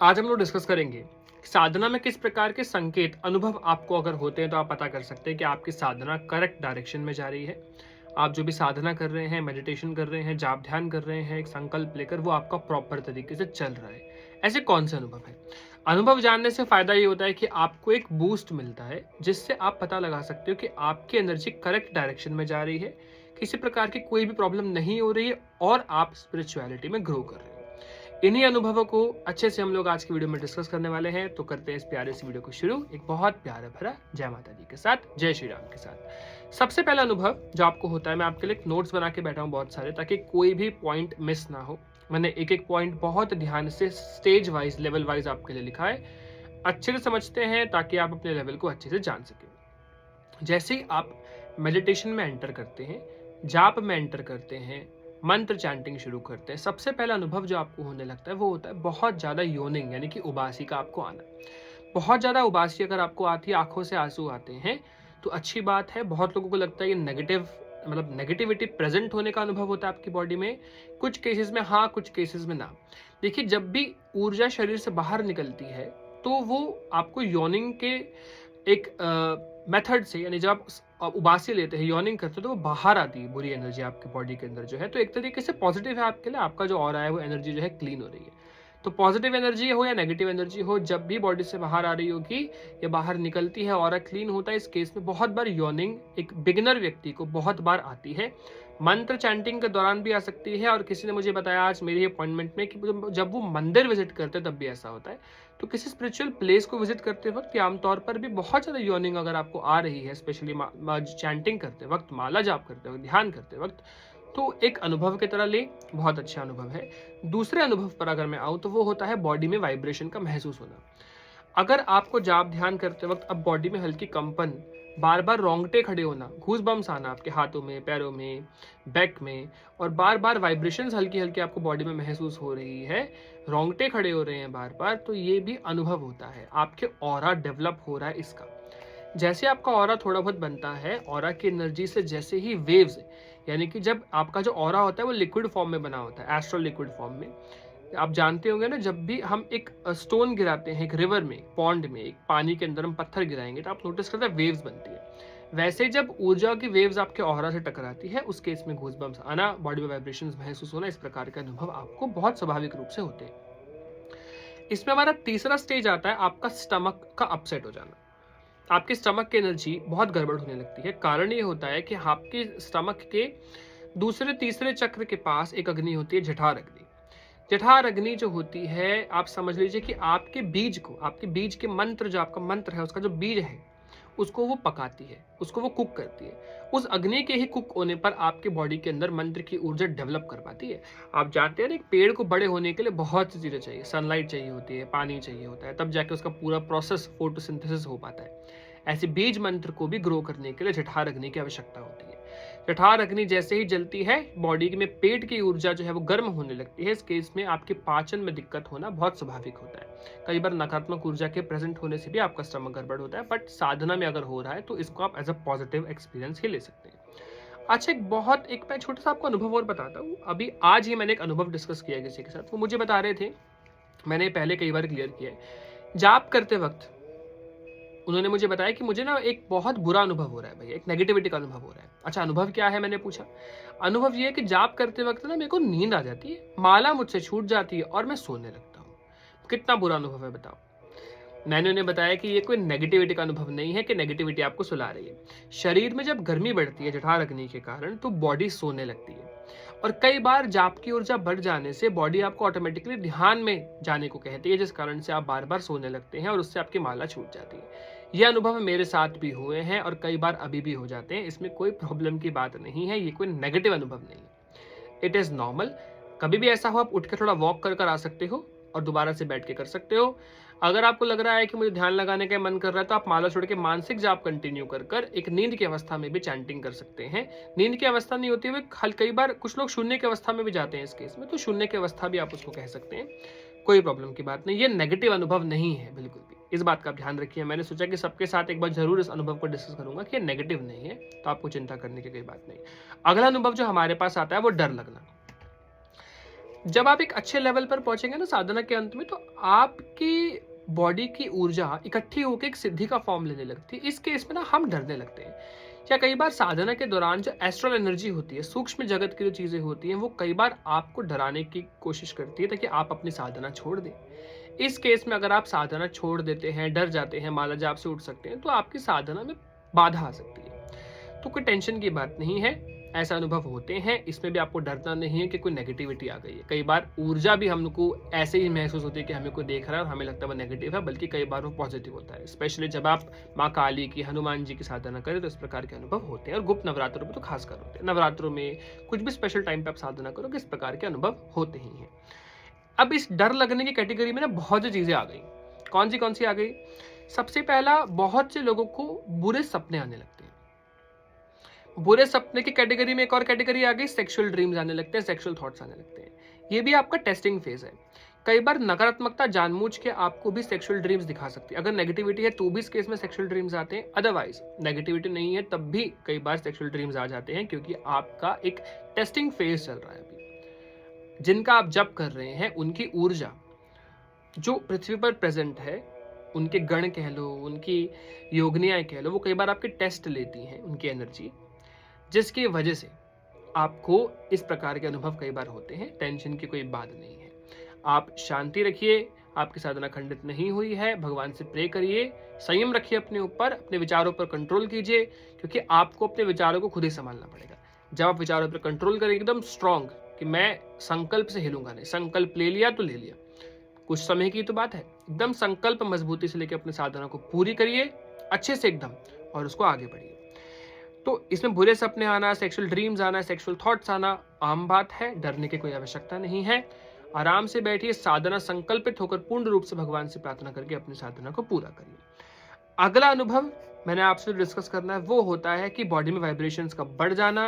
आज हम लोग डिस्कस करेंगे साधना में किस प्रकार के संकेत अनुभव आपको अगर होते हैं तो आप पता कर सकते हैं कि आपकी साधना करेक्ट डायरेक्शन में जा रही है। आप जो भी साधना कर रहे हैं, मेडिटेशन कर रहे हैं, जाप ध्यान कर रहे हैं, एक संकल्प लेकर वो आपका प्रॉपर तरीके से चल रहा है। ऐसे कौन से अनुभव है? अनुभव जानने से फायदा ये होता है कि आपको एक बूस्ट मिलता है जिससे आप पता लगा सकते हो कि आपकी एनर्जी करेक्ट डायरेक्शन में जा रही है, किसी प्रकार की कोई भी प्रॉब्लम नहीं हो रही है और आप स्पिरिचुअलिटी में ग्रो कर रहे हो। इन्हीं अनुभवों को अच्छे से हम लोग आज की वीडियो में डिस्कस करने वाले हैं। तो करते हैं इस प्यारे सी वीडियो को शुरू एक बहुत प्यारा भरा जय माता दी के साथ, जय श्री राम के साथ। सबसे पहला अनुभव जो आपको होता है, मैं आपके लिए नोट्स बना के बैठा हूँ बहुत सारे, ताकि कोई भी पॉइंट मिस ना हो। मैंने एक एक पॉइंट बहुत ध्यान से स्टेज वाइज, लेवल वाइज आपके लिए लिखा है। अच्छे से समझते हैं ताकि आप अपने लेवल को अच्छे से जान सकें। जैसे ही आप मेडिटेशन में एंटर करते हैं, जाप में एंटर करते हैं, मंत्र चैंटिंग शुरू करते हैं, सबसे पहला अनुभव जो आपको होने लगता है वो होता है बहुत ज़्यादा योनिंग, यानी कि उबासी का आपको आना। बहुत ज़्यादा उबासी अगर आपको आती है, आंखों से आंसू आते हैं, तो अच्छी बात है। बहुत लोगों को लगता है ये नेगेटिव, मतलब नेगेटिविटी प्रेजेंट होने का अनुभव होता है आपकी बॉडी में। कुछ केसेस में हाँ, कुछ केसेस में ना। देखिए, जब भी ऊर्जा शरीर से बाहर निकलती है तो वो आपको योनिंग के एक मेथड से, यानी जब आप उबासी लेते हैं, यॉर्निंग करते हो, तो वो बाहर आती है बुरी एनर्जी आपके बॉडी के अंदर जो है। तो एक तरीके से पॉजिटिव है आपके लिए, आपका जो ऑरा है वो एनर्जी जो है क्लीन हो रही है। तो पॉजिटिव एनर्जी हो या नेगेटिव एनर्जी हो, जब भी बॉडी से बाहर आ रही होगी या बाहर निकलती है, ऑरा क्लीन होता है। इस केस में बहुत बार यॉर्निंग एक बिगिनर व्यक्ति को बहुत बार आती है। मंत्र चैंटिंग के दौरान भी आ सकती है, और किसी ने मुझे बताया आज मेरी अपॉइंटमेंट में कि जब वो मंदिर विजिट करते हैं तब भी ऐसा होता है। तो किसी स्पिरिचुअल प्लेस को विजिट करते वक्त भी आमतौर पर भी बहुत ज़्यादा यॉर्निंग अगर आपको आ रही है, स्पेशली चैंटिंग करते वक्त, माला जाप करते वक्त, ध्यान करते वक्त, तो एक अनुभव की तरह ले, बहुत अच्छा अनुभव है। दूसरे अनुभव पर अगर मैं आऊँ तो वो होता है बॉडी में वाइब्रेशन का महसूस होना। अगर आपको जाप ध्यान करते वक्त अब बॉडी में हल्की कंपन, बार बार रोंगटे खड़े होना, घूस बम्स आना आपके हाथों में, पैरों में, बैक में, और बार बार वाइब्रेशंस हल्की हल्की आपको बॉडी में महसूस हो रही है, रोंगटे खड़े हो रहे हैं बार बार, तो ये भी अनुभव होता है, आपके ऑरा डेवलप हो रहा है इसका। जैसे आपका ऑरा थोड़ा बहुत बनता है, ऑरा की एनर्जी से जैसे ही वेव्स, यानी कि जब आपका जो ऑरा होता है वो लिक्विड फॉर्म में बना होता है, एस्ट्रल लिक्विड फॉर्म में। आप जानते होंगे ना, जब भी हम एक स्टोन गिराते हैं एक रिवर में, पॉन्ड में, एक पानी के अंदर हम पत्थर गिराएंगे तो आप नोटिस करते हैं वेव्स बनती है। वैसे जब ऊर्जा की वेव्स आपके ऑरा से टकराती है, उस केस में गूज़बम्प्स आना, बॉडी में वाइब्रेशंस महसूस होना, इस प्रकार के अनुभव आपको बहुत स्वाभाविक रूप से होते हैं। इसमें हमारा तीसरा स्टेज आता है आपका स्टमक का अपसेट हो जाना। आपके स्टमक की एनर्जी बहुत गड़बड़ होने लगती है। कारण ये होता है कि आपके स्टमक के दूसरे तीसरे चक्र के पास एक अग्नि होती है, जठर अग्नि। जठर अग्नि जो होती है, आप समझ लीजिए कि आपके बीज को, आपके बीज के मंत्र, जो आपका मंत्र है उसका जो बीज है, उसको वो पकाती है, उसको वो कुक करती है। उस अग्नि के ही कुक होने पर आपके बॉडी के अंदर मंत्र की ऊर्जा डेवलप कर पाती है। आप जानते हैं ना, एक पेड़ को बड़े होने के लिए बहुत सी चीज़ें चाहिए, सनलाइट चाहिए होती है, पानी चाहिए होता है, तब जाके उसका पूरा प्रोसेस फोटोसिंथेसिस हो पाता है। ऐसे बीज मंत्र को भी ग्रो करने के लिए जठर अग्नि की आवश्यकता होती है। जठर अग्नि जैसे ही जलती है, बॉडी में पेट की ऊर्जा जो है वो गर्म होने लगती है। इस केस में आपके पाचन में दिक्कत होना बहुत स्वाभाविक होता है। कई बार नकारात्मक ऊर्जा के प्रेजेंट होने से भी आपका स्टमक गड़बड़ होता है, बट साधना में अगर हो रहा है तो इसको आप एज अ पॉजिटिव एक्सपीरियंस ही ले सकते हैं। अच्छा, एक मैं छोटा सा आपको अनुभव और बताता हूँ। अभी आज ही मैंने एक अनुभव डिस्कस किया किसी के साथ, वो मुझे बता रहे थे, मैंने पहले कई बार क्लियर किया है। जाप करते वक्त उन्होंने मुझे बताया कि मुझे ना एक बहुत बुरा अनुभव हो रहा है भैया, एक नेगेटिविटी का अनुभव हो रहा है। अच्छा, अनुभव क्या है, मैंने पूछा। अनुभव ये है कि जाप करते वक्त ना मेरे को नींद आ जाती है, माला मुझसे छूट जाती है और मैं सोने लगता हूँ। कितना बुरा अनुभव है बताओ। मैंने उन्हें बताया कि ये कोई नेगेटिविटी का अनुभव नहीं है कि नेगेटिविटी आपको सुला रही है। शरीर में जब गर्मी बढ़ती है जठर अग्नि के कारण, तो बॉडी सोने लगती है। और कई बार जाप की ऊर्जा बढ़ जाने से बॉडी आपको ऑटोमेटिकली ध्यान में जाने को कहती है, जिस कारण से आप बार बार सोने लगते हैं और उससे आपकी माला छूट जाती है। ये अनुभव मेरे साथ भी हुए हैं और कई बार अभी भी हो जाते हैं। इसमें कोई प्रॉब्लम की बात नहीं है, ये कोई नेगेटिव अनुभव नहीं है, इट इज़ नॉर्मल। कभी भी ऐसा हो, आप उठ के थोड़ा वॉक कर कर आ सकते हो और दोबारा से बैठ के कर सकते हो। अगर आपको लग रहा है कि मुझे ध्यान लगाने का मन कर रहा है, तो आप माला छोड़ के मानसिक जाप कंटिन्यू कर कर एक नींद की अवस्था में भी चैंटिंग कर सकते हैं। नींद की अवस्था नहीं होती हुए कई बार कुछ लोग शून्य की अवस्था में भी जाते हैं इस केस में, तो शून्य की अवस्था भी आप उसको कह सकते हैं, कोई प्रॉब्लम की बात नहीं। ये नेगेटिव अनुभव नहीं है बिल्कुल भी, इस बात का ध्यान रखिए। मैंने सोचा कि सबके साथ एक बार जरूर इस अनुभव को डिस्कस करूंगा कि ये नेगेटिव नहीं है, तो आपको चिंता करने की कोई बात नहीं। अगला अनुभव जो हमारे पास आता है वो डर लगना। जब आप एक अच्छे लेवल पर पहुंचेंगे ना साधना के अंत में, तो आपकी बॉडी की ऊर्जा इकट्ठी होकर एक सिद्धि का फॉर्म लेने लगती है। इस केस में ना हम डरने लगते हैं, या कई बार साधना के दौरान जो एस्ट्रल एनर्जी होती है, सूक्ष्म जगत की जो चीजें होती हैं, वो कई बार आपको डराने की कोशिश करती है ताकि आप अपनी साधना छोड़ दें। इस केस में अगर आप साधना छोड़ देते हैं, डर जाते हैं, माला जाप से उठ सकते हैं, तो आपकी साधना में बाधा आ सकती है। तो कोई टेंशन की बात नहीं है, ऐसा अनुभव होते हैं, इसमें भी आपको डरना नहीं है कि कोई नेगेटिविटी आ गई है। कई बार ऊर्जा भी हमको ऐसे ही महसूस होती है कि हमें कोई देख रहा है और हमें लगता है वो नेगेटिव है, बल्कि कई बार वो पॉजिटिव होता है। स्पेशली जब आप माँ काली की, हनुमान जी की साधना करें तो इस प्रकार के अनुभव होते हैं, और गुप्त नवरात्रों में तो खासकर होते हैं। नवरात्रों में कुछ भी स्पेशल टाइम पे आप साधना करो, इस प्रकार के अनुभव होते ही हैं। अब इस डर लगने की कैटेगरी में ना बहुत सी चीजें आ गई। कौन सी आ गई? सबसे पहला, बहुत से लोगों को बुरे सपने आने लगते हैं। बुरे सपने की कैटेगरी में एक और कैटेगरी आ गई, सेक्सुअल ड्रीम्स आने लगते हैं, सेक्सुअल थॉट्स आने लगते हैं। ये भी आपका टेस्टिंग फेज है। कई बार नकारात्मकता जानबूझ के आपको भी सेक्सुअल ड्रीम्स दिखा सकती है। अगर नेगेटिविटी है तो भी इस केस में सेक्सुअल ड्रीम्स आते हैं, अदरवाइज नेगेटिविटी नहीं है तब भी कई बार सेक्सुअल ड्रीम्स आ जाते हैं, क्योंकि आपका एक टेस्टिंग फेज चल रहा है अभी। जिनका आप जप कर रहे हैं, उनकी ऊर्जा जो पृथ्वी पर प्रेजेंट है, उनके गण कह लो, उनकी योगनियाएं कह लो, वो कई बार आपके टेस्ट लेती हैं, उनकी एनर्जी, जिसकी वजह से आपको इस प्रकार के अनुभव कई बार होते हैं। टेंशन की कोई बात नहीं है, आप शांति रखिए, आपकी साधना खंडित नहीं हुई है, भगवान से प्रे करिए, संयम रखिए अपने ऊपर, अपने विचारों पर कंट्रोल कीजिए, क्योंकि आपको अपने विचारों को खुद ही संभालना पड़ेगा। जब आप विचारों पर कंट्रोल करेंगे एकदम स्ट्रांग कि मैं संकल्प से हिलूंगा नहीं, संकल्प ले लिया तो ले लिया, कुछ समय की तो बात है, एकदम संकल्प मजबूती से लेकर अपनी साधना को पूरी करिए अच्छे से एकदम, और उसको आगे बढ़िए। तो इसमें बुरे सपने आना, सेक्सुअल ड्रीम्स आना, सेक्सुअल थॉट्स आना आम बात है, डरने की कोई आवश्यकता नहीं है। आराम से बैठिए, साधना संकल्पित होकर पूर्ण रूप से भगवान से प्रार्थना करके अपनी साधना को पूरा करिए। अगला अनुभव मैंने आपसे डिस्कस करना है वो होता है कि बॉडी में वाइब्रेशंस का बढ़ जाना।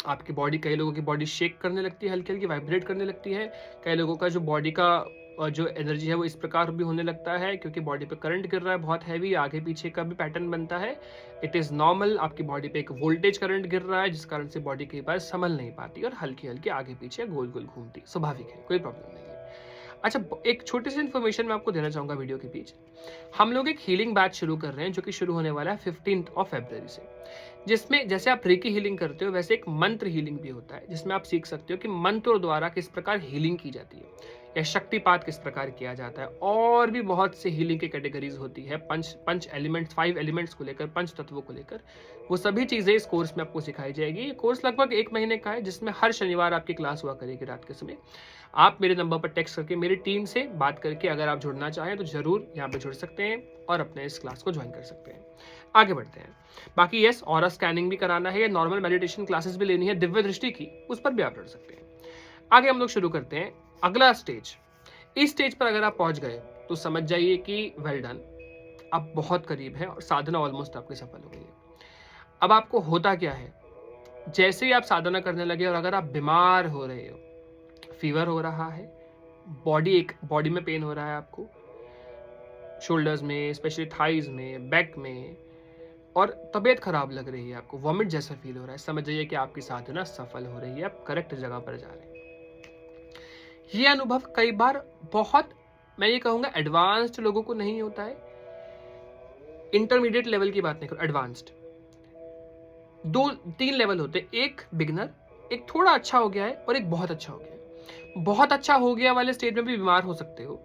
आपकी बॉडी, कई लोगों की बॉडी शेक करने लगती है, हल्की हल्की वाइब्रेट करने लगती है। कई लोगों का जो बॉडी का जो एनर्जी है वो इस प्रकार भी होने लगता है, क्योंकि बॉडी पे करंट गिर रहा है बहुत हैवी, आगे पीछे का भी पैटर्न बनता है। इट इज़ नॉर्मल, आपकी बॉडी पे एक वोल्टेज करंट गिर रहा है, जिस कारण से बॉडी कई बार संभल नहीं पाती और हल्की हल्की आगे पीछे गोल गोल घूमती, स्वाभाविक है, कोई प्रॉब्लम नहीं है। अच्छा, एक छोटी सी इन्फॉर्मेशन मैं आपको देना चाहूँगा वीडियो के बीच। हम लोग एक हीलिंग बैच शुरू कर रहे हैं, जो कि शुरू होने वाला है 15 फरवरी से, जिसमें जैसे आप रेकी हीलिंग करते हो, वैसे एक मंत्र हीलिंग भी होता है, जिसमें आप सीख सकते हो कि मंत्रों द्वारा किस प्रकार हीलिंग की जाती है, या शक्तिपात किस प्रकार किया जाता है। और भी बहुत से हीलिंग की कैटेगरीज होती है, पंच एलिमेंट्स, 5 एलिमेंट्स को लेकर, पंच तत्वों को लेकर, वो सभी चीज़ें इस कोर्स में आपको सिखाई जाएगी। ये कोर्स लगभग 1 महीने का है, जिसमें हर शनिवार आपकी क्लास हुआ करेगी रात के समय। आप मेरे नंबर पर टेक्स्ट करके मेरी टीम से बात करके अगर आप जुड़ना चाहें तो जरूर यहाँ पे जुड़ सकते हैं और अपने इस क्लास को ज्वाइन कर सकते हैं। आगे बढ़ते हैं। बाकी यस, ऑरा स्कैनिंग भी कराना है या नॉर्मल मेडिटेशन क्लासेस भी लेनी है दिव्य दृष्टि की, उस पर भी आप जुड़ सकते हैं। आगे हम लोग शुरू करते हैं अगला स्टेज। इस स्टेज पर अगर आप पहुंच गए तो समझ जाइए कि वेल डन, आप बहुत करीब हैं और साधना ऑलमोस्ट आपकी सफल हो गई है। अब आपको होता क्या है, जैसे ही आप साधना करने लगे और अगर आप बीमार हो रहे हो, फीवर हो रहा है, बॉडी में पेन हो रहा है आपको, शोल्डर्स में, स्पेशली थाइज में, बैक में, और तबीयत खराब लग रही है आपको, वॉमिट जैसा फील हो रहा है, समझ जाइए कि आपकी साधना सफल हो रही है, आप करेक्ट जगह पर जा रहे हैं। ये अनुभव कई बार बहुत, मैं ये कहूँगा एडवांस्ड लोगों को नहीं होता है, इंटरमीडिएट लेवल की बात नहीं करो, एडवांस्ड 2-3 लेवल होते हैं, एक बिगिनर, एक थोड़ा अच्छा हो गया है और एक बहुत अच्छा हो गया है। बहुत अच्छा हो गया वाले स्टेज में भी बीमार हो सकते हो,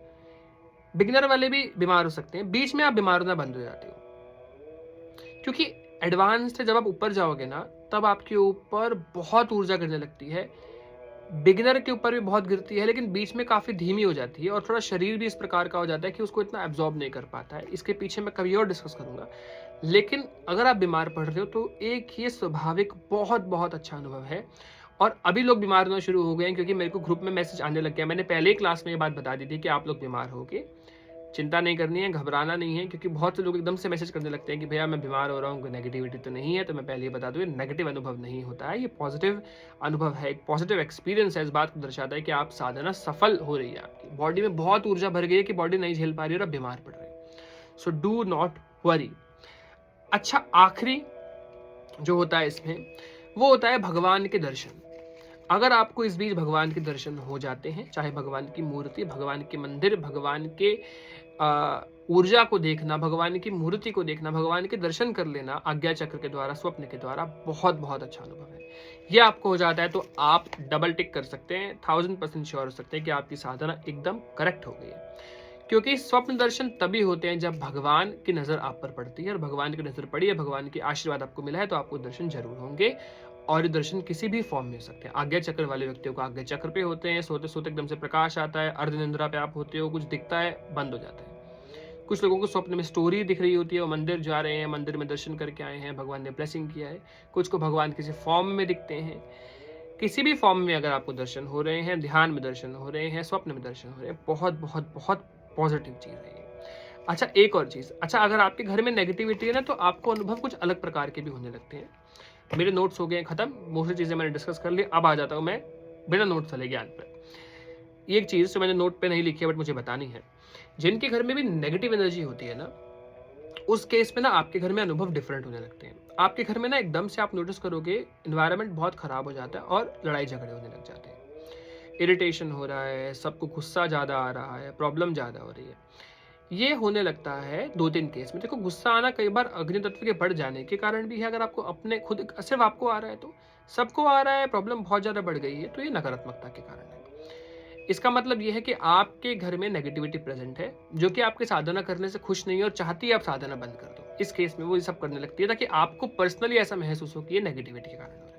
बिगिनर वाले भी बीमार हो सकते हैं, बीच में आप बीमार होना बंद हो जाते हो, क्योंकि एडवांस से जब आप ऊपर जाओगे ना, तब आपके ऊपर बहुत ऊर्जा गिरने लगती है। बिगिनर के ऊपर भी बहुत गिरती है, लेकिन बीच में काफ़ी धीमी हो जाती है, और थोड़ा शरीर भी इस प्रकार का हो जाता है कि उसको इतना एब्जॉर्ब नहीं कर पाता है। इसके पीछे मैं कभी और डिस्कस करूंगा। लेकिन अगर आप बीमार पड़ रहे हो तो एक ये स्वाभाविक बहुत बहुत अच्छा अनुभव है। और अभी लोग बीमार होना शुरू हो गए हैं, क्योंकि मेरे को ग्रुप में मैसेज आने लग गया। मैंने पहले ही क्लास में ये बात बता दी थी कि आप लोग बीमार हो गए, चिंता नहीं करनी है, घबराना नहीं है, क्योंकि बहुत से लोग एकदम से मैसेज करने लगते हैं कि भैया मैं बीमार हो रहा हूँ, नेगेटिविटी तो नहीं है। तो मैं पहले ही बता दूँ, ये नेगेटिव अनुभव नहीं होता है, ये पॉजिटिव अनुभव है, एक पॉजिटिव एक्सपीरियंस है। इस बात को दर्शाता है कि आप साधना सफल हो रही है, आपकी बॉडी में बहुत ऊर्जा भर गई है कि बॉडी नहीं झेल पा रही है और आप बीमार पड़ रहे हैं। So do not worry. अच्छा, आखिरी जो होता है इसमें वो होता है भगवान के दर्शन। अगर आपको इस बीच भगवान के दर्शन हो जाते हैं, चाहे भगवान की मूर्ति, भगवान के मंदिर, भगवान के ऊर्जा को देखना, भगवान की मूर्ति को देखना, भगवान के दर्शन कर लेना आज्ञा चक्र के द्वारा, स्वप्न के द्वारा, बहुत बहुत अच्छा अनुभव है। ये आपको हो जाता है तो आप डबल टिक कर सकते हैं, 1000% श्योर हो सकते हैं कि आपकी साधना एकदम करेक्ट हो गई है। क्योंकि स्वप्न दर्शन तभी होते हैं जब भगवान की नज़र आप पर पड़ती है, और भगवान की नज़र पड़ी है, भगवान की आशीर्वाद आपको मिला है, तो आपको दर्शन जरूर होंगे। और ये दर्शन किसी भी फॉर्म में हो सकते हैं। आज्ञा चक्र वाले व्यक्तियों को आज्ञा चक्र पे होते हैं, सोते सोते एकदम से प्रकाश आता है, अर्ध निंद्रा पे आप होते हो, कुछ दिखता है, बंद हो जाता है। कुछ लोगों को स्वप्न में स्टोरी दिख रही होती है, वो मंदिर जा रहे हैं, मंदिर में दर्शन करके आए हैं, भगवान ने ब्लेसिंग किया है। कुछ को भगवान किसी फॉर्म में दिखते हैं। किसी भी फॉर्म में अगर आपको दर्शन हो रहे हैं, ध्यान में दर्शन हो रहे हैं, स्वप्न में दर्शन हो रहे हैं, बहुत बहुत बहुत पॉजिटिव चीज़ है ये। अच्छा, एक और चीज़, अच्छा अगर आपके घर में नेगेटिविटी है ना, तो आपको अनुभव कुछ अलग प्रकार के भी होने लगते हैं। मेरे नोट्स हो गए हैं खत्म, मोस्टली चीज़ें मैंने डिस्कस कर ली। अब आ जाता हूँ मैं बिना नोट्स चले ज्ञान पर। ये एक चीज़ जो मैंने नोट पे नहीं लिखी है बट मुझे बतानी है। जिनके घर में भी नेगेटिव एनर्जी होती है ना, उस केस में ना आपके घर में अनुभव डिफरेंट होने लगते हैं। आपके घर में ना एकदम से आप नोटिस करोगे इन्वायरमेंट बहुत ख़राब हो जाता है और लड़ाई झगड़े होने लग जाते हैं। इरिटेशन हो रहा है, सबको गुस्सा ज़्यादा आ रहा है, प्रॉब्लम ज़्यादा हो रही है। ये होने लगता है 2-3 केस में। देखो, गुस्सा आना कई बार अग्नि तत्व के बढ़ जाने के कारण भी है। अगर आपको अपने खुद सिर्फ आपको आ रहा है, तो सबको आ रहा है, प्रॉब्लम बहुत ज़्यादा बढ़ गई है, तो ये नकारात्मकता के कारण है। इसका मतलब ये है कि आपके घर में नेगेटिविटी प्रेजेंट है, जो कि आपके साधना करने से खुश नहीं है और चाहती है आप साधना बंद कर दो। इस केस में वो ये सब करने लगती है ताकि आपको पर्सनली ऐसा महसूस हो कि ये नेगेटिविटी के कारण हो रहा है।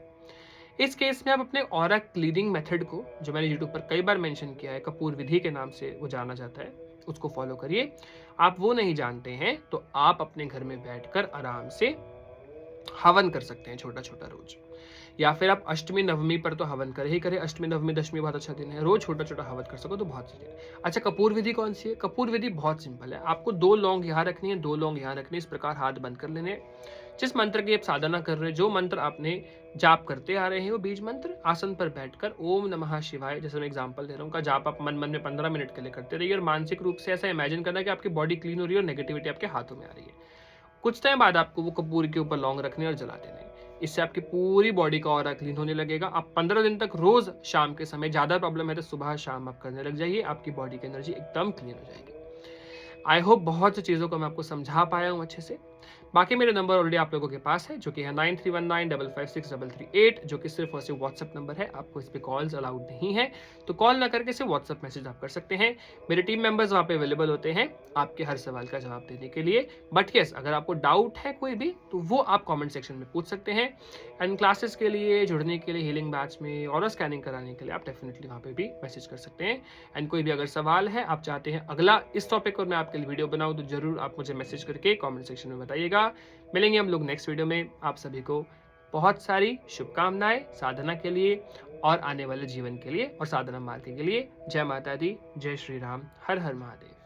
इस केस में आप अपने ऑरा क्लीनिंग मेथड को, जो मैंने यूट्यूब पर कई बार मेंशन किया है, कपूर विधि के नाम से वो जाना जाता है, उसको फॉलो करिए। आप वो नहीं जानते हैं तो आप अपने घर में बैठकर आराम से हवन कर सकते हैं, छोटा छोटा रोज। या फिर आप अष्टमी नवमी पर तो हवन करे ही करे, अष्टमी नवमी दशमी बहुत अच्छा दिन है, रोज छोटा छोटा हवन कर सको तो बहुत सही है। अच्छा, कपूर विधि कौन सी है? कपूर विधि बहुत सिंपल है। आपको 2 लौंग यहाँ रखनी है, 2 लौंग यहाँ रखनी है, इस प्रकार हाथ बंद कर लेने। जिस मंत्र की आप साधना कर रहे हैं, जो मंत्र आपने जाप करते आ रहे हैं, वो बीज मंत्र आसन पर बैठकर ओम नमः शिवाय, जैसे मैं एग्जांपल दे रहा हूँ, का जाप आप मन मन में 15 मिनट के लिए करते रहिए और मानसिक रूप से ऐसा इमेजिन करना कि आपकी बॉडी क्लीन हो रही है और नेगेटिविटी आपके हाथों में आ रही है। कुछ टाइम बाद आपको वो कपूर के ऊपर लौंग रखने और जला देने। इससे आपकी पूरी बॉडी का ऑरा क्लीन होने लगेगा। आप 15 दिन तक रोज शाम के समय, ज्यादा प्रॉब्लम है तो सुबह शाम आप करने लग जाइए, आपकी बॉडी की एनर्जी एकदम क्लीन हो जाएगी। आई होप बहुत सी चीज़ों को मैं आपको समझा पाया हूँ अच्छे से। बाकी मेरे नंबर ऑलरेडी आप लोगों के पास है, जो कि है 9319556338, जो कि सिर्फ और सिर्फ व्हाट्सअप नंबर है। आपको इस पर कॉल्स अलाउड नहीं है, तो कॉल ना करके सिर्फ व्हाट्सअप मैसेज आप कर सकते हैं। मेरे टीम मेंबर्स वहाँ पे अवेलेबल होते हैं आपके हर सवाल का जवाब देने के लिए। बट यस, अगर आपको डाउट है कोई भी, तो वो आप कॉमेंट सेक्शन में पूछ सकते हैं। एंड क्लासेस के लिए जुड़ने के लिए, हीलिंग बैच में और स्कैनिंग कराने के लिए आप डेफिनेटली वहाँ पे भी मैसेज कर सकते हैं। एंड कोई भी अगर सवाल है, आप चाहते हैं अगला इस टॉपिक पर मैं आपके लिए वीडियो बनाऊँ, तो जरूर आप मुझे मैसेज करके कॉमेंट सेक्शन में बताइएगा। मिलेंगे हम लोग नेक्स्ट वीडियो में। आप सभी को बहुत सारी शुभकामनाएं साधना के लिए और आने वाले जीवन के लिए और साधना मार्ग के लिए। जय माता दी, जय श्री राम, हर हर महादेव।